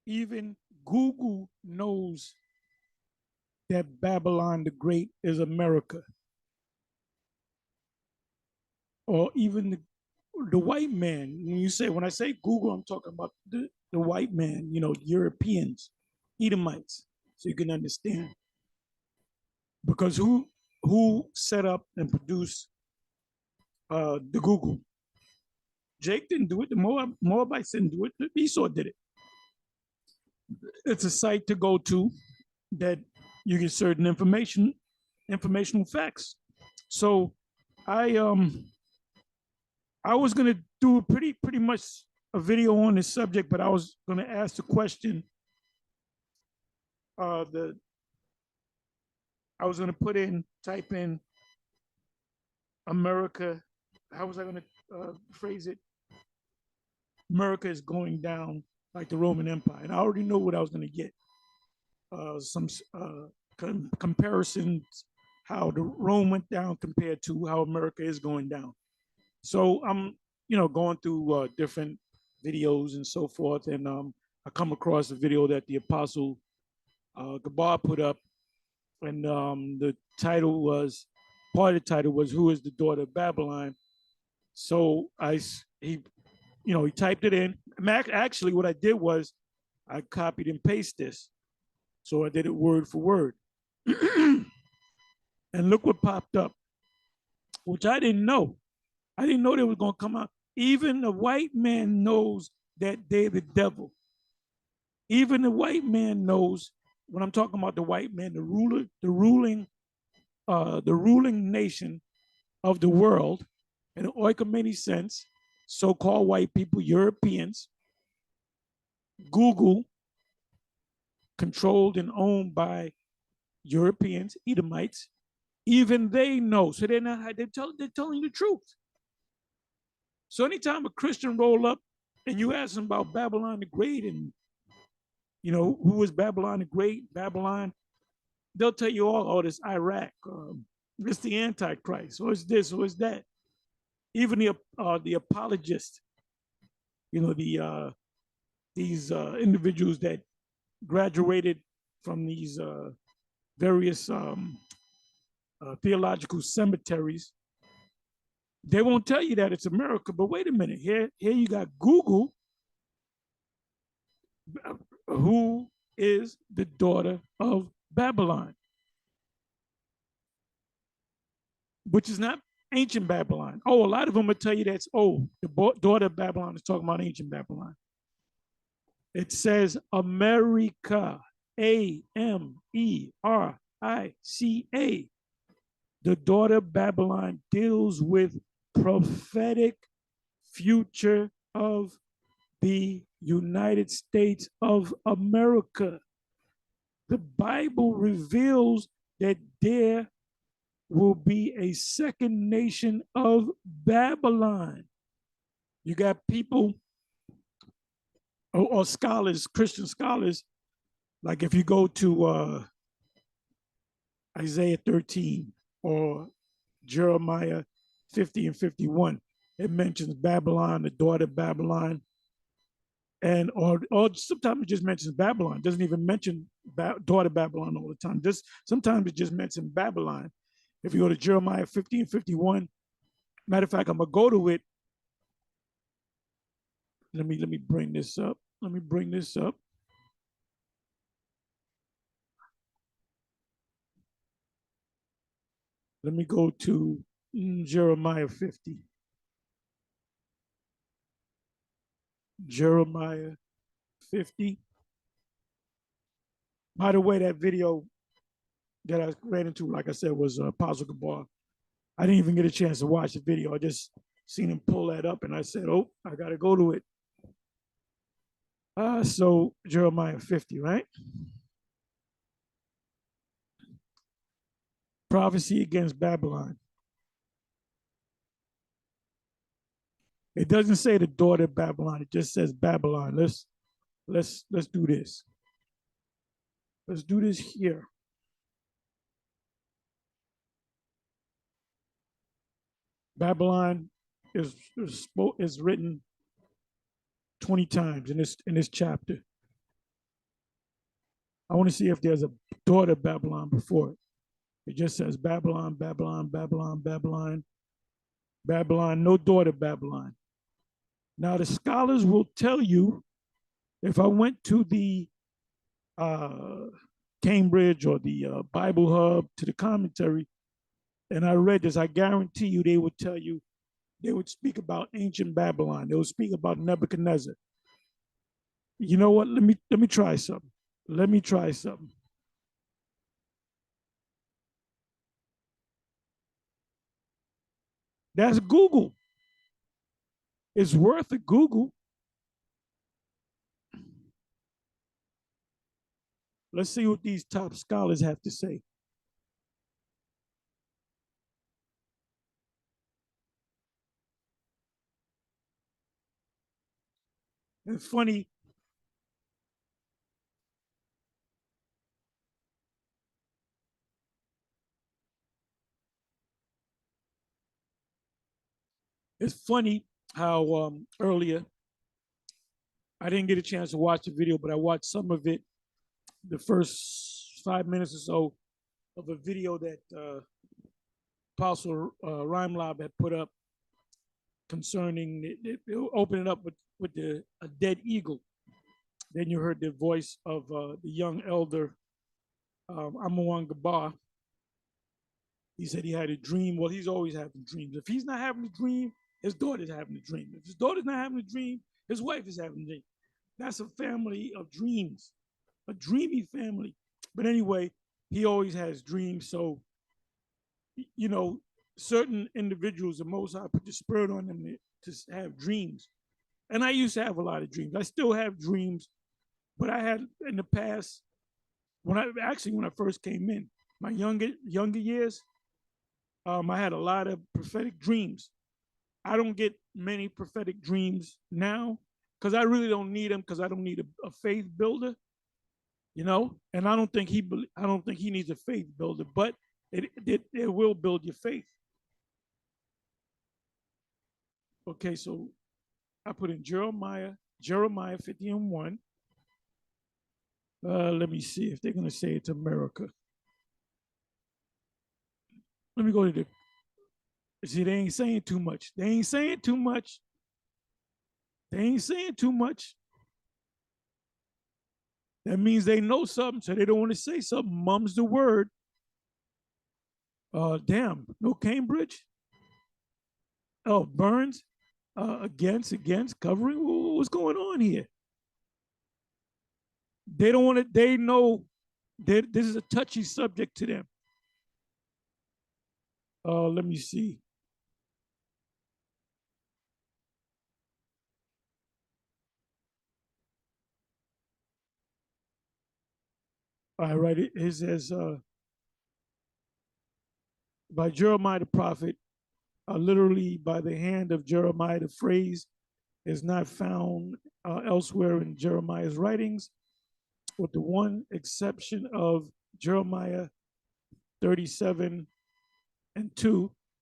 Even Google knows that Babylon the Great is America. Or even the white man. When I say Google, I'm talking about the white man, Europeans, Edomites, so you can understand. Because who set up and produced the Google? Jake didn't do it. The Moabites didn't do it. Esau did it. It's a site to go to that you get certain informational facts. So I was gonna do pretty much a video on this subject, but I was gonna ask the question. I was gonna type in America. How was I gonna phrase it? America is going down like the Roman Empire, and I already know what I was gonna get. Some comparisons, how the Rome went down compared to how America is going down. So I'm, going through different videos and so forth, and I come across a video that the Apostle Gabar put up, and the title was, part of the title was, "Who is the daughter of Babylon?" So he typed it in. Actually, what I did was I copied and pasted this. So I did it word for word. And look what popped up, which I didn't know. I didn't know they were going to come out. Even the white man knows that they're the devil. Even the white man knows, when I'm talking about the white man, the ruling nation of the world, in an oikoumene sense, so-called white people, Europeans, Google, controlled and owned by Europeans, Edomites, even they know. So they're telling you the truth. So anytime a Christian roll up and you ask them about Babylon the Great and, who is Babylon the Great, Babylon, they'll tell you all this Iraq, it's the Antichrist, or it's this, or it's that. Even the apologists, these individuals that graduated from these various theological cemeteries, they won't tell you that it's America. But wait a minute, here you got Google, who is the daughter of Babylon, which is not ancient Babylon. Oh, a lot of them will tell you that's, the daughter of Babylon is talking about ancient Babylon. It says America, America. The daughter of Babylon deals with prophetic future of the United States of America. The Bible reveals that there will be a second nation of Babylon. You got people or scholars, Christian scholars, like if you go to Isaiah 13 or Jeremiah 50 and 51, it mentions Babylon, the daughter of Babylon, and or sometimes it just mentions Babylon. It doesn't even mention daughter of Babylon all the time. Sometimes it just mentions Babylon. If you go to Jeremiah 50 and 51, matter of fact, I'm gonna go to it. Let me bring this up. Let me go to Jeremiah 50. Jeremiah 50. By the way, that video that I ran into, like I said, was Apostle Gabar. I didn't even get a chance to watch the video. I just seen him pull that up, and I said, "Oh, I got to go to it." So Jeremiah 50, right? Prophecy against Babylon. It doesn't say the daughter of Babylon. It just says Babylon. Let's do this. Let's do this here. Babylon is written 20 times in this chapter. I want to see if there's a daughter Babylon before it. It just says Babylon, Babylon, Babylon, Babylon, Babylon, no daughter Babylon. Now, the scholars will tell you, if I went to the Cambridge or the Bible Hub to the commentary and I read this, I guarantee you they would tell you, they would speak about ancient Babylon. They would speak about Nebuchadnezzar. You know what? Let me try something. Let me try something. That's Google. It's worth a Google. Let's see what these top scholars have to say. It's funny. It's funny how earlier I didn't get a chance to watch the video, but I watched some of it, the first 5 minutes or so of a video that Apostle Rhymelab had put up concerning, it opened it up with a dead eagle. Then you heard the voice of the young elder, Amawan Gabar. He said he had a dream. Well, he's always having dreams. If he's not having a dream, his daughter's having a dream. If his daughter's not having a dream, his wife is having a dream. That's a family of dreams, a dreamy family. But anyway, he always has dreams. So, you know, certain individuals, the Most High put the spirit on them to have dreams. And I used to have a lot of dreams. I still have dreams, but I had in the past, when I first came in, my younger years, I had a lot of prophetic dreams. I don't get many prophetic dreams now because I really don't need them, because I don't need a faith builder, you know. And I don't think he needs a faith builder, but it will build your faith. Okay, so I put in Jeremiah 50:1. Let me see if they're gonna say it's America. Let me go to the. See, they ain't saying too much. They ain't saying too much. They ain't saying too much. That means they know something, so they don't want to say something. Mum's the word. Damn, no Cambridge. Oh, Burns. Against covering. What's going on here? They don't want to. They know that this is a touchy subject to them. Let me see. All right, it says by Jeremiah the prophet, literally by the hand of Jeremiah. The phrase is not found elsewhere in Jeremiah's writings, with the one exception of Jeremiah 37:2.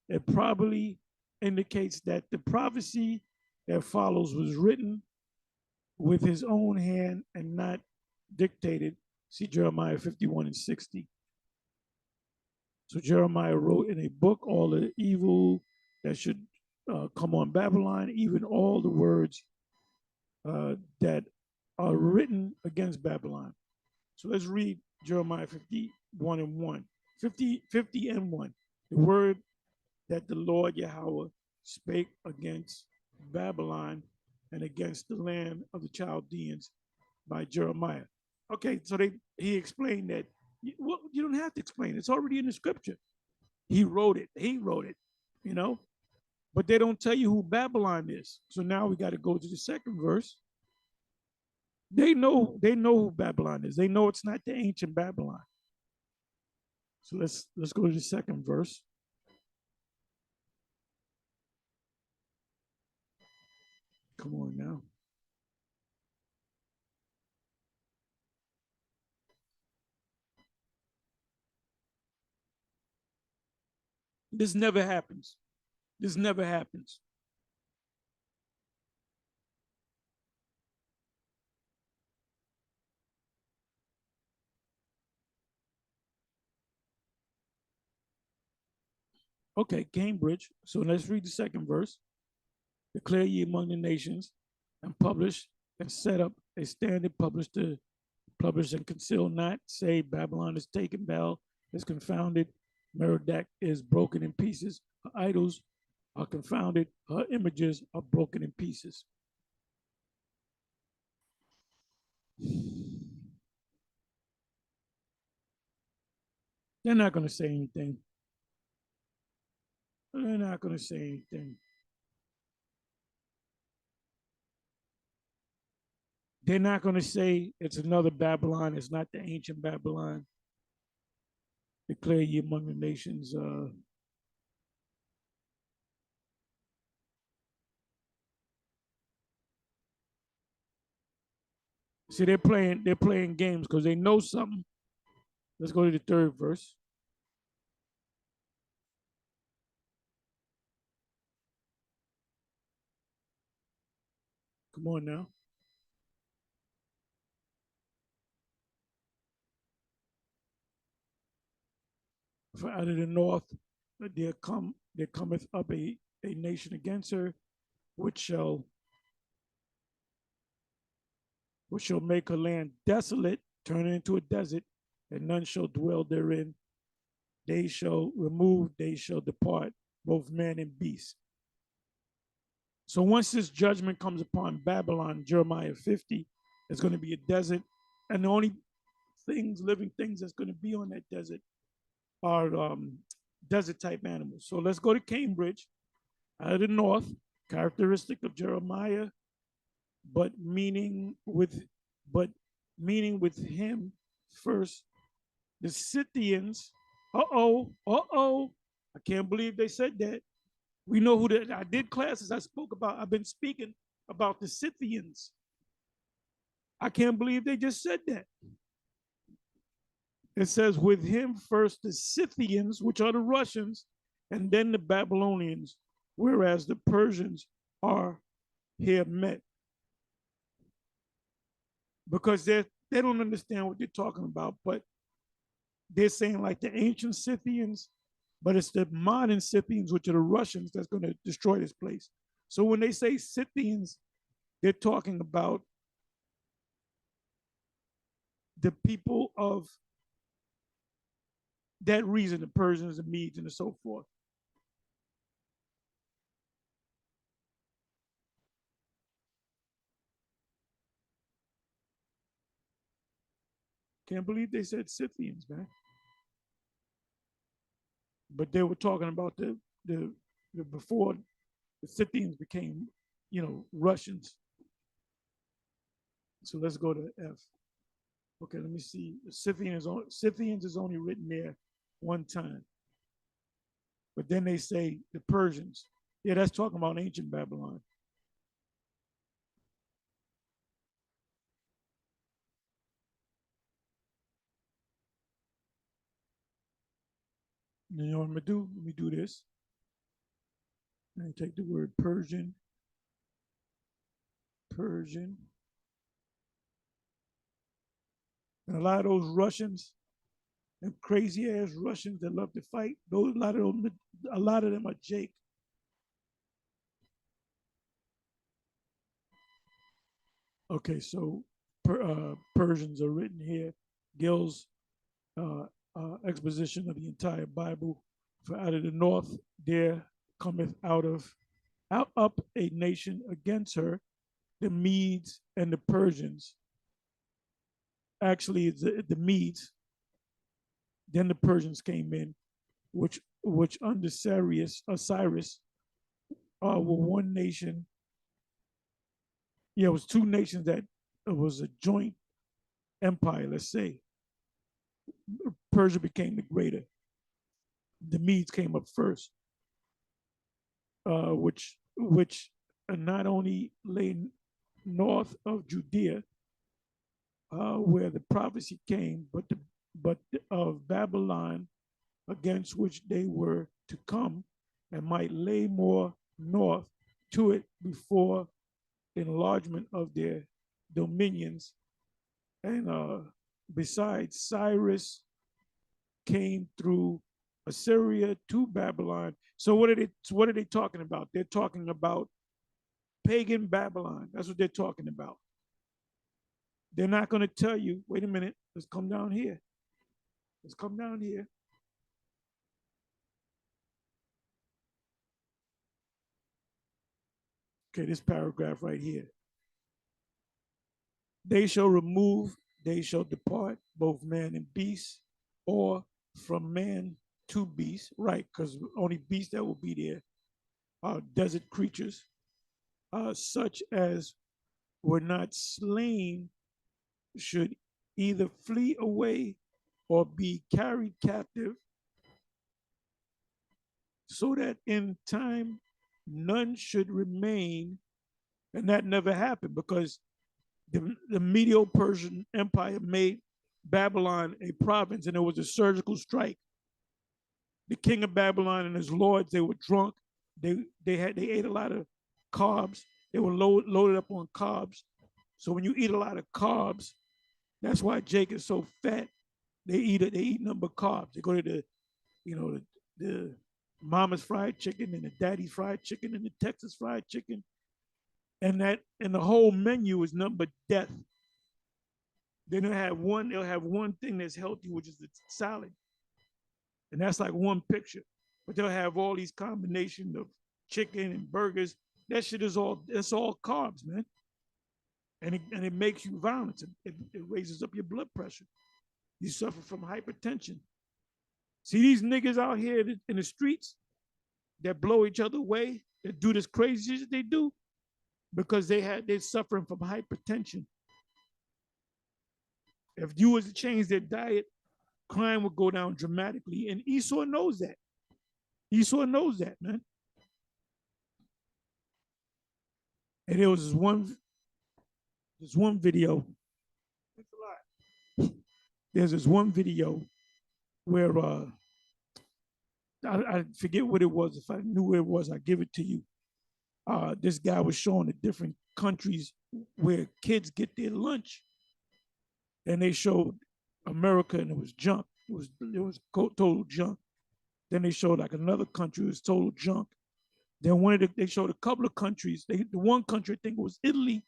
It probably indicates that the prophecy that follows was written with his own hand and not dictated. See Jeremiah 51:60. So Jeremiah wrote in a book all the evil that should come on Babylon, even all the words that are written against Babylon. So let's read Jeremiah 51:1. 50:1. The word that the Lord Yahawah spake against Babylon and against the land of the Chaldeans by Jeremiah. Okay, so he explained that. Well, you don't have to explain. It's already in the scripture. He wrote it. You know. But they don't tell you who Babylon is. So now we got to go to the second verse. They know who Babylon is. They know it's not the ancient Babylon. So let's go to the second verse. Come on now. This never happens. This never happens. Okay, Cambridge. So let's read the second verse. Declare ye among the nations and publish and set up a standard, publish and conceal not. Say Babylon is taken, Bel is confounded, Merodach is broken in pieces, her idols are confounded, her images are broken in pieces. They're not going to say anything. They're not going to say anything. They're not going to say it's another Babylon. It's not the ancient Babylon. Declare ye among the nations. See, they're playing games because they know something. Let's go to the third verse. Come on now. For out of the north there cometh up a nation against her, which shall make her land desolate, turn it into a desert, and none shall dwell therein. They shall remove, they shall depart, both man and beast. So once this judgment comes upon Babylon, Jeremiah 50, it's going to be a desert, and the only living things that's going to be on that desert are desert type animals. So let's go to Cambridge, out of the north, characteristic of Jeremiah, but meaning with him first. The Scythians, I can't believe they said that. We know who I did classes, I've been speaking about the Scythians. I can't believe they just said that. It says, with him first the Scythians, which are the Russians, and then the Babylonians, whereas the Persians are here met. Because they don't understand what they're talking about, but they're saying like the ancient Scythians, but it's the modern Scythians, which are the Russians, that's going to destroy this place. So when they say Scythians, they're talking about the people of that region, the Persians, the Medes, and so forth. Can't believe they said Scythians, man. But they were talking about the before the Scythians became, Russians. So let's go to F. Okay, let me see. Scythians is only written there one time. But then they say the Persians. Yeah, that's talking about ancient Babylon. You know what I'm gonna do? Let me do this. And take the word Persian. And a lot of those Russians, and crazy ass Russians that love to fight, a lot of them are Jake. Okay, so Persians are written here. Gill's exposition of the entire Bible. For out of the north there cometh out up a nation against her, the Medes and the Persians. Actually, it's the Medes. Then the Persians came in, which under Cyrus were one nation. Yeah, it was two nations that it was a joint empire. Let's say Persia became the greater. The Medes came up first, which not only lay north of Judea, where the prophecy came, but of Babylon, against which they were to come, and might lay more north to it before enlargement of their dominions. And besides, Cyrus came through Assyria to Babylon. So what are they talking about? They're talking about pagan Babylon. That's what they're talking about. They're not going to tell you, wait a minute, let's come down here. Let's come down here. Okay, this paragraph right here. They shall remove, they shall depart, both man and beast, or from man to beast, right? Because only beasts that will be there are desert creatures, such as were not slain should either flee away or be carried captive, so that in time none should remain. And that never happened because the Medo-Persian Empire made Babylon a province, and it was a surgical strike. The king of Babylon and his lords, they were drunk. They ate a lot of carbs. They were loaded up on carbs. So when you eat a lot of carbs, that's why Jake is so fat. They eat number carbs. They go to the mama's fried chicken and the daddy's fried chicken and the Texas fried chicken. And the whole menu is nothing but death. Then they'll have one thing that's healthy, which is the salad. And that's like one picture. But they'll have all these combinations of chicken and burgers. That shit is all carbs, man. And it makes you violent. It raises up your blood pressure. You suffer from hypertension. See these niggas out here in the streets that blow each other away, that do this crazy shit they do, because they're suffering from hypertension. If you was to change their diet, crime would go down dramatically. And Esau knows that. Esau knows that, man. And there was this one video. There's this one video where I forget what it was. If I knew where it was, I'd give it to you. This guy was showing the different countries where kids get their lunch, and they showed America, and it was junk. It was total junk. Then they showed like another country, it was total junk. Then they showed a couple of countries. The one country, I think it was Italy.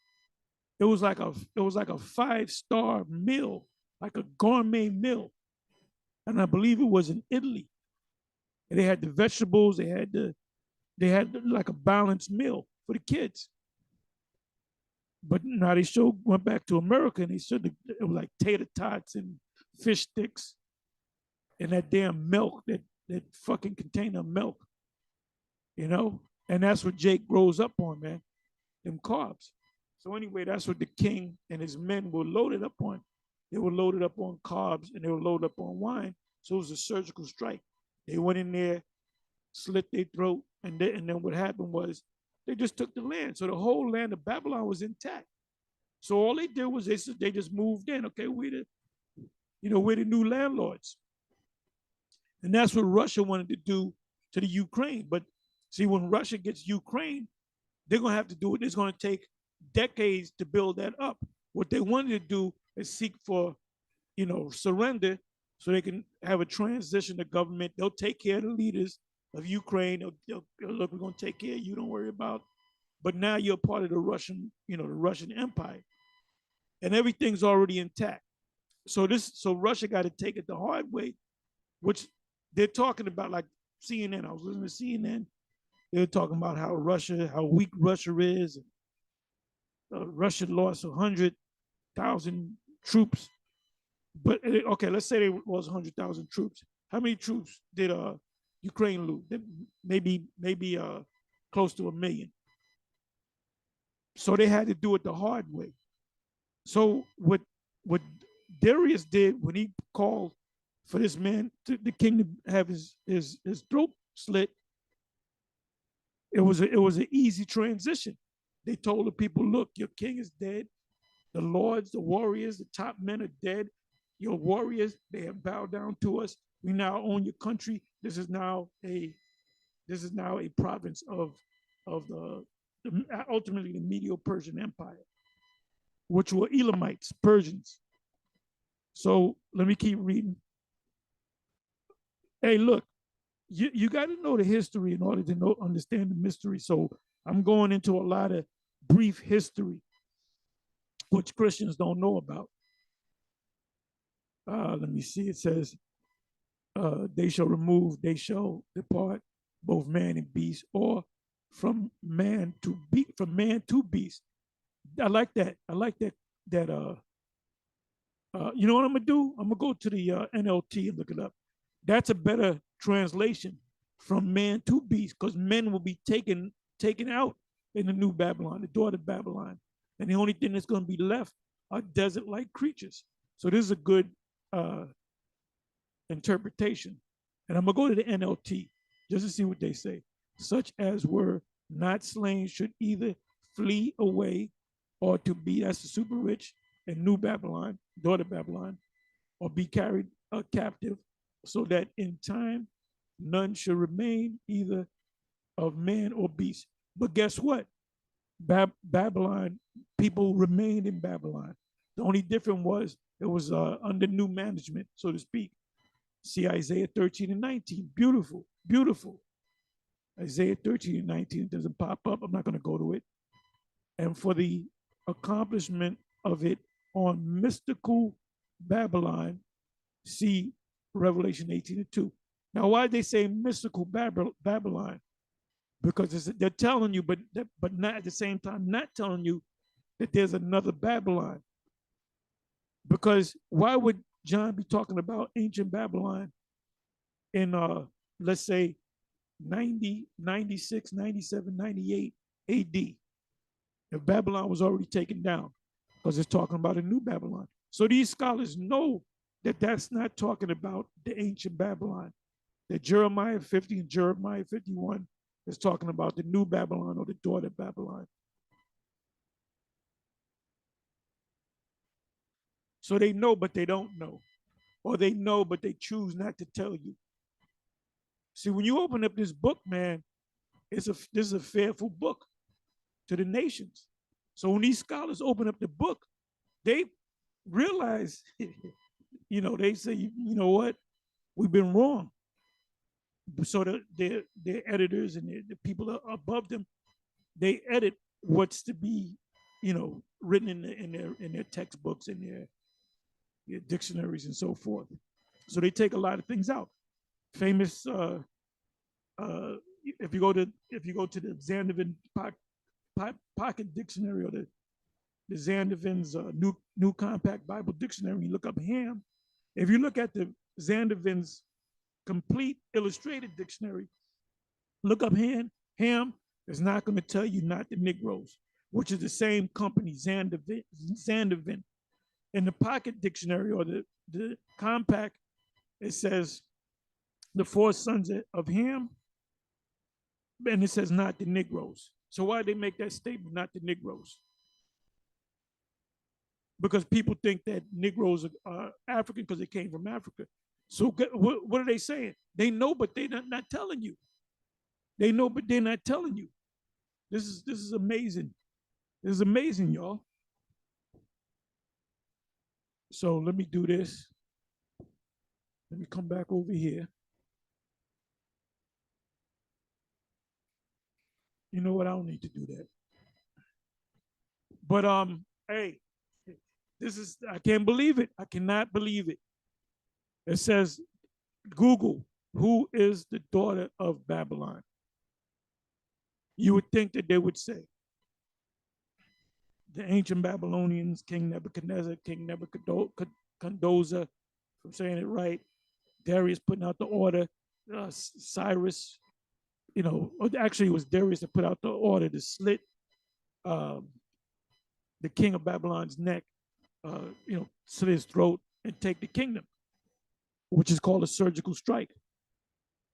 It was like a 5-star meal, like a gourmet meal, and I believe it was in Italy. And they had the vegetables. They had like a balanced meal for the kids. But now they went back to America, and they said it was like tater tots and fish sticks and that damn milk, that fucking container of milk, you know? And that's what Jake grows up on, man, them carbs. So anyway, that's what the king and his men were loaded up on. They were loaded up on carbs, and they were loaded up on wine. So it was a surgical strike. They went in there, slit their throat, and then what happened was they just took the land. So the whole land of Babylon was intact. So all they did was they just moved in. Okay, we're the new landlords. And that's what Russia wanted to do to the Ukraine. But see, when Russia gets Ukraine, they're going to have to do it. It's going to take decades to build that up. What they wanted to do is seek for, surrender, so they can have a transition to government. They'll take care of the leaders of Ukraine. They'll look, we're going to take care of you. Don't worry about. But now you're part of the Russian Empire, and everything's already intact. So Russia got to take it the hard way, which they're talking about, like CNN. I was listening to CNN. They're talking about how weak Russia is. Russia lost 100,000 troops. But okay, let's say they lost 100,000 troops. How many troops did Ukraine lose? Maybe close to 1 million. So they had to do it the hard way. So what Darius did when he called for this man, the king, to have his throat slit, it was an easy transition. They told the people, look, your king is dead. The lords, the warriors, the top men are dead. Your warriors, they have bowed down to us. We now own your country. This is now a province of ultimately the Medo-Persian Empire, which were Elamites, Persians. So let me keep reading. Hey, look, you got to know the history in order to understand the mystery. So I'm going into a lot of brief history, which Christians don't know about. Let me see. It says, they shall depart, both man and beast, or from man to beast. I like that. I like that. You know what I'm gonna do? I'm gonna go to the NLT and look it up. That's a better translation, from man to beast, because men will be taken out in the new Babylon, the daughter of Babylon, and the only thing that's going to be left are desert-like creatures. So this is a good interpretation. And I'm gonna go to the NLT just to see what they say. Such as were not slain should either flee away or to be, that's the super rich and new Babylon, daughter Babylon, or be carried captive, so that in time none should remain either of man or beast. But guess what? Babylon, people remained in Babylon. The only difference was it was under new management, so to speak. See Isaiah 13 and 19. Beautiful, beautiful. Isaiah 13 and 19, it doesn't pop up. I'm not going to go to it. And for the accomplishment of it on mystical Babylon, see Revelation 18 and 2. Now, why they say mystical Babylon? Because they're telling you, but not at the same time, not telling you that there's another Babylon. Because why would John be talking about ancient Babylon in, let's say, 90, 96, 97, 98 AD, if Babylon was already taken down? Because it's talking about a new Babylon. So these scholars know that that's not talking about the ancient Babylon. That Jeremiah 50 and Jeremiah 51 is talking about the new Babylon, or the daughter of Babylon. So they know, but they don't know. Or they know, but they choose not to tell you. See, when you open up this book, man, this is a fearful book to the nations. So when these scholars open up the book, they realize, they say, you know what, we've been wrong. So their editors and the people above them, they edit what's to be, written in their textbooks and their dictionaries and so forth. So they take a lot of things out. Famous, if you go to the Zandervan Pocket Dictionary, or the Zandervan's new Compact Bible Dictionary, you look up Ham. If you look at the Zandervan's Complete Illustrated Dictionary, look up Ham is not going to tell you not the Negroes, which is the same company, Zandervan. In the Pocket Dictionary, or the Compact, it says the four sons of Ham, and it says not the Negroes. So why they make that statement, not the Negroes? Because people think that Negroes are African because they came from Africa. So what are they saying? They know, but they're not telling you. They know, but they're not telling you. This is amazing. This is amazing, y'all. So let me do this. Let me come back over here. You know what? I don't need to do that. But hey, I can't believe it. I cannot believe it. It says, Google, who is the daughter of Babylon? You would think that they would say the ancient Babylonians, King Nebuchadnezzar, King Nebuchadnezzar, if I'm saying it right, Darius putting out the order, Cyrus, actually it was Darius that put out the order to slit the king of Babylon's neck, slit his throat and take the kingdom, which is called a surgical strike.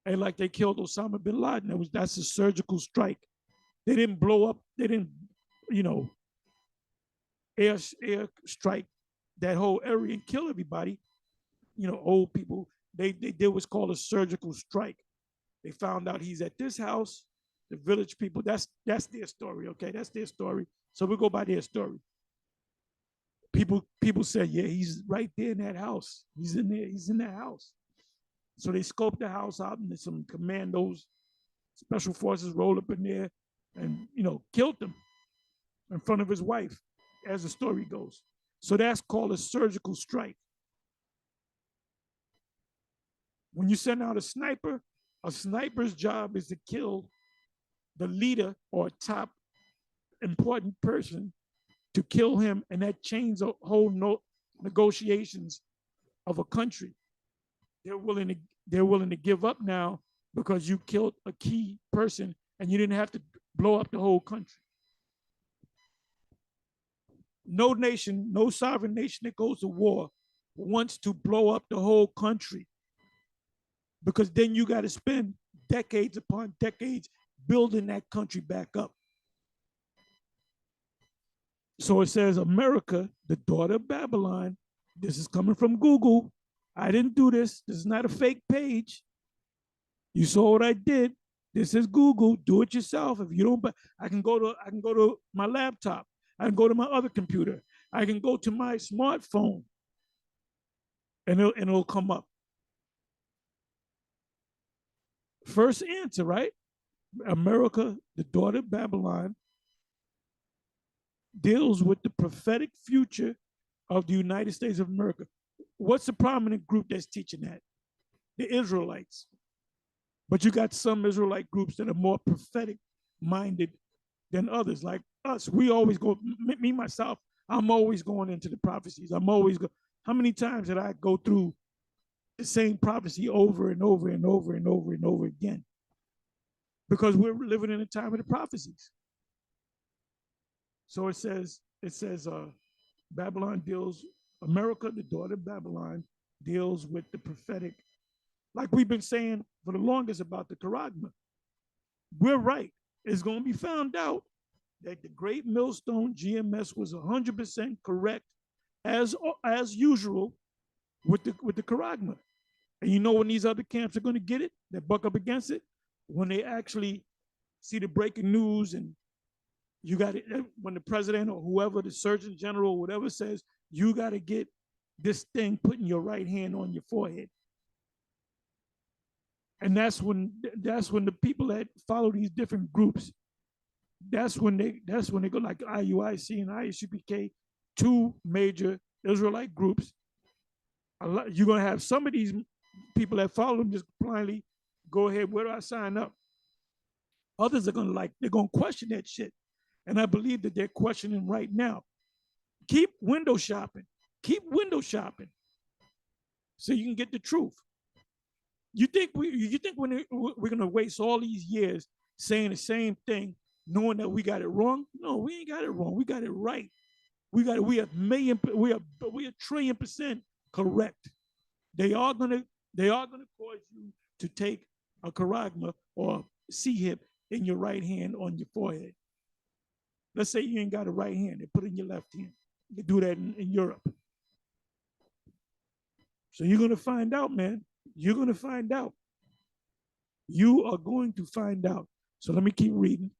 And like they killed Osama bin Laden, that's a surgical strike. They didn't blow up, they didn't, air strike that whole area and kill everybody. Old people. They did what's called a surgical strike. They found out he's at this house. The village people, that's their story, okay? That's their story. So we go by their story. People said, yeah, he's right there in that house. He's in there. He's in that house. So they scoped the house out, and some commandos, special forces rolled up in there and, killed him in front of his wife, as the story goes. So that's called a surgical strike. When you send out a sniper's job is to kill the leader or top important person, to kill him, and that changes the whole negotiations of a country. They're willing to give up now because you killed a key person and you didn't have to blow up the whole country. No nation, no sovereign nation that goes to war wants to blow up the whole country, because then you got to spend decades upon decades building that country back up. So it says, America, the daughter of Babylon. This is coming from Google. I didn't do this. This is not a fake page. You saw what I did. This is Google. Do it yourself. If you don't, I can go to my laptop. I can go to my other computer. I can go to my smartphone, and it'll come up. First answer, right? America, the daughter of Babylon, deals with the prophetic future of the United States of America. What's the prominent group that's teaching that? The Israelites. But you got some Israelite groups that are more prophetic minded than others, like us. We always go, me, myself, I'm always going into the prophecies. I'm always go. How many times did I go through the same prophecy over and over and over and over and over again? Because we're living in a time of the prophecies. So it says, Babylon deals, America, the daughter of Babylon, deals with the prophetic, like we've been saying for the longest about the charagma. We're right. It's going to be found out that the Great Millstone GMS was 100% correct, as usual, with the charagma. And you know when these other camps are going to get it, they buck up against it, when they actually see the breaking news, and you got it, when the president or whoever, the Surgeon General, whatever says, you got to get this thing put in your right hand on your forehead. And that's when the people that follow these different groups, that's when they go, like IUIC and ISUPK, two major Israelite groups. You're gonna have some of these people that follow them just blindly go ahead, where do I sign up? Others are they're gonna question that shit. And I believe that they're questioning right now. Keep window shopping. Keep window shopping so you can get the truth. You think we're gonna waste all these years saying the same thing, knowing that we got it wrong? No, we ain't got it wrong. We got it right. We are 1,000,000,000% correct. They are gonna cause you to take a charagma or C-hip in your right hand on your forehead. Let's say you ain't got a right hand, they put it in your left hand. They do that in Europe. So you're gonna find out, man. You're gonna find out. You are going to find out. So let me keep reading.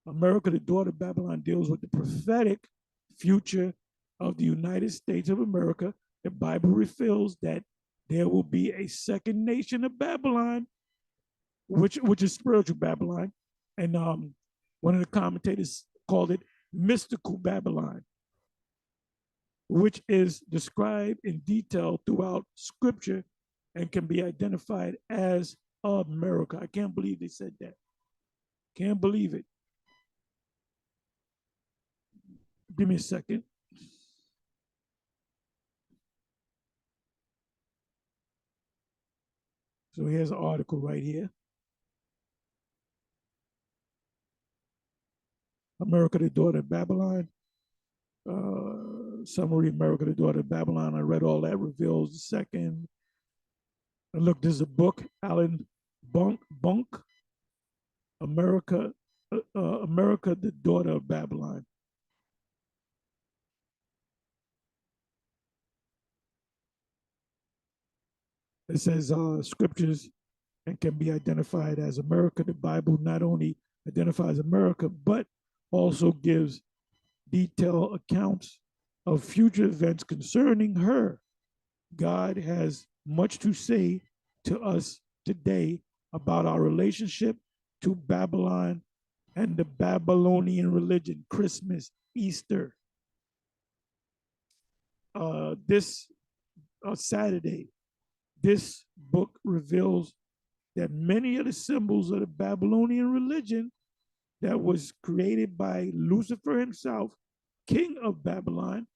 America, the daughter of Babylon, deals with the prophetic future of the United States of America. The Bible reveals that there will be a second nation of Babylon, which is spiritual Babylon. And one of the commentators called it mystical Babylon, which is described in detail throughout Scripture and can be identified as America. I can't believe they said that. Can't believe it. Give me a second. So here's an article right here. America, the daughter of Babylon. Summary, America, the daughter of Babylon. I read all that, reveals the second. And look, there's a book, Alan Bunk, America, the daughter of Babylon. It says scriptures and can be identified as America. The Bible not only identifies America, but also gives detailed accounts of future events concerning her. God has much to say to us today about our relationship to Babylon and the Babylonian religion, Christmas, Easter. This Saturday, this book reveals that many of the symbols of the Babylonian religion that was created by Lucifer himself, king of Babylon,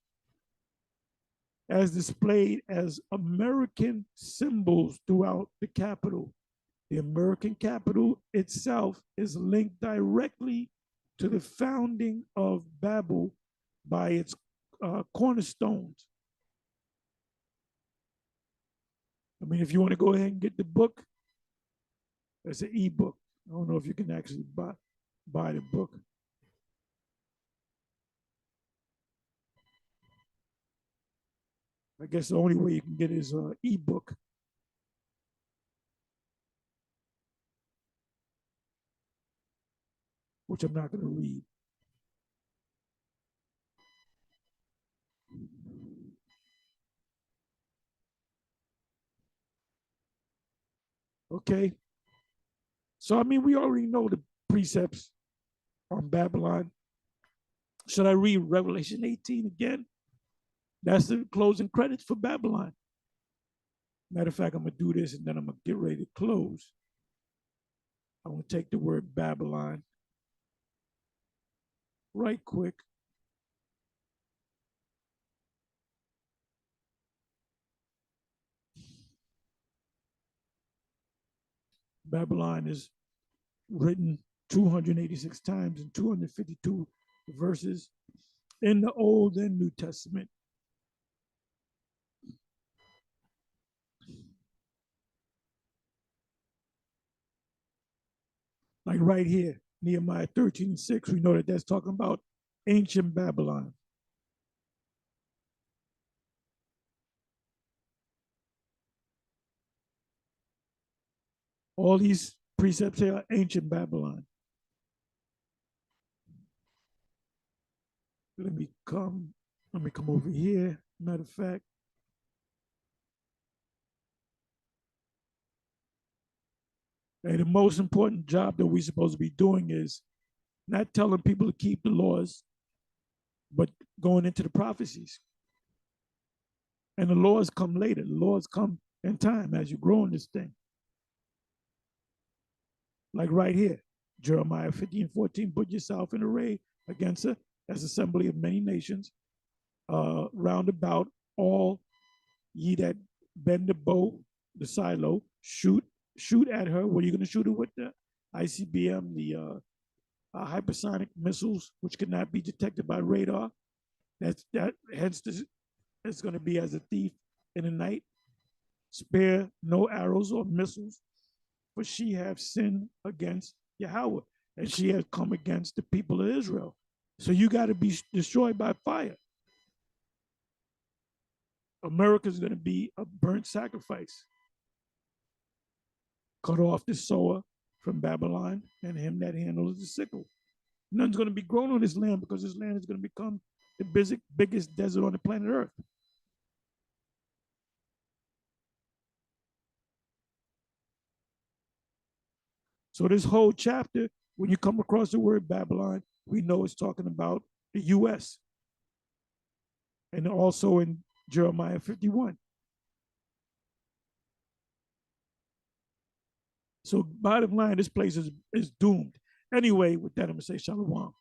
as displayed as American symbols throughout the capital. The American capital itself is linked directly to the founding of Babel by its cornerstones. I mean, if you want to go ahead and get the book, it's an e-book. I don't know if you can actually buy the book. I guess the only way you can get it is an e-book. Which I'm not going to read. Okay. So, I mean, we already know the precepts on Babylon. Should I read Revelation 18 again? That's the closing credits for Babylon. Matter of fact, I'm going to do this and then I'm going to get ready to close. I'm going to take the word Babylon right quick. Babylon is written 286 times in 252 verses in the Old and New Testament. Like right here, Nehemiah 13:6, we know that that's talking about ancient Babylon. All these precepts here are ancient Babylon. Let me come over here. Matter of fact, and the most important job that we're supposed to be doing is not telling people to keep the laws, but going into the prophecies. And the laws come later. The laws come in time as you grow in this thing. Like right here, Jeremiah 15:14, put yourself in array against her as assembly of many nations, round about all ye that bend the bow, the silo, shoot at her. What are you going to shoot her with? The ICBM, the hypersonic missiles, which cannot be detected by radar. Hence, it's going to be as a thief in the night. Spare no arrows or missiles, for she have sinned against Yahawah, and she has come against the people of Israel. So you got to be destroyed by fire. America is going to be a burnt sacrifice. Cut off the sower from Babylon and him that handles the sickle. None's going to be grown on this land because this land is going to become the biggest desert on the planet Earth. So this whole chapter, when you come across the word Babylon, we know it's talking about the U.S. and also in Jeremiah 51. So bottom line, this place is doomed. Anyway, with that, I'm going to say shalom.